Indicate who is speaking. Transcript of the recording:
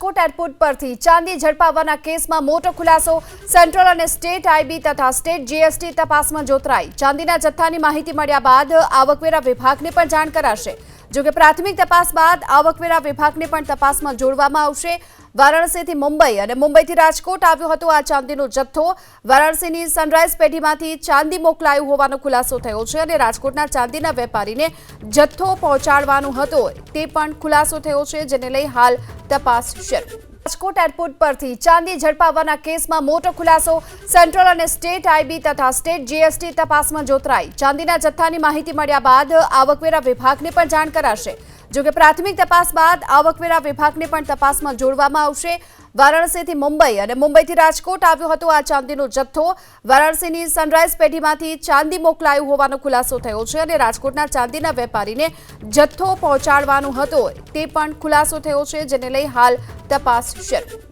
Speaker 1: Rajkot airport પરથી ચાંદી ઝડપાવવાના કેસમાં મોટો ખુલાસો સેન્ટ્રલ અને સ્ટેટ આઈબી તથા સ્ટેટ જીએસટી તપાસમાં જોતરાઈ ચાંદીના જથ્થાની માહિતી મળ્યા બાદ આવકવેરા વિભાગને પણ જાણ કરાશે જોકે પ્રાથમિક તપાસ બાદ આવકવેરા વિભાગને પણ તપાસમાં જોડવામાં આવશે વારાણસીથી મુંબઈ અને મુંબઈથી રાજકોટ આવ્યો હતો આ ચાંદીનો જથ્થો વારાણસીની સનરાઈઝ પેઢીમાંથી ચાંદી મોકલાયું હોવાનો ખુલાસો થયો છે અને રાજકોટના ચાંદીના વેપારીને જથ્થો પહોંચાડવાનો હતો તે પણ ખુલાસો થયો છે જેને લઈ હાલ તપાસ શરૂ રાજકોટ એરપોર્ટ પરથી ચાંદી ઝડપાવવાના કેસમાં મોટો ખુલાસો સેન્ટ્રલ અને સ્ટેટ આઈબી તથા સ્ટેટ જીએસટી તપાસમાં જોતરાઈ ચાંદીના જથ્થાની માહિતી મળ્યા બાદ આવકવેરા વિભાગને પણ જાણ કરાશે જોકે પ્રાથમિક તપાસ બાદ આવકવેરા વિભાગને પણ તપાસમાં જોડવામાં આવશે વારાણસીથી મુંબઈ અને મુંબઈથી રાજકોટ આવ્યો હતો આ ચાંદીનો જથ્થો વારાણસીની સનરાઈઝ પેઢીમાંથી ચાંદી મોકલાયું હોવાનો ખુલાસો થયો છે અને રાજકોટના ચાંદીના વેપારીને જથ્થો પહોંચાડવાનો હતો તે પણ ખુલાસો થયો છે જેને લઈ હાલ તપાસ શરૂ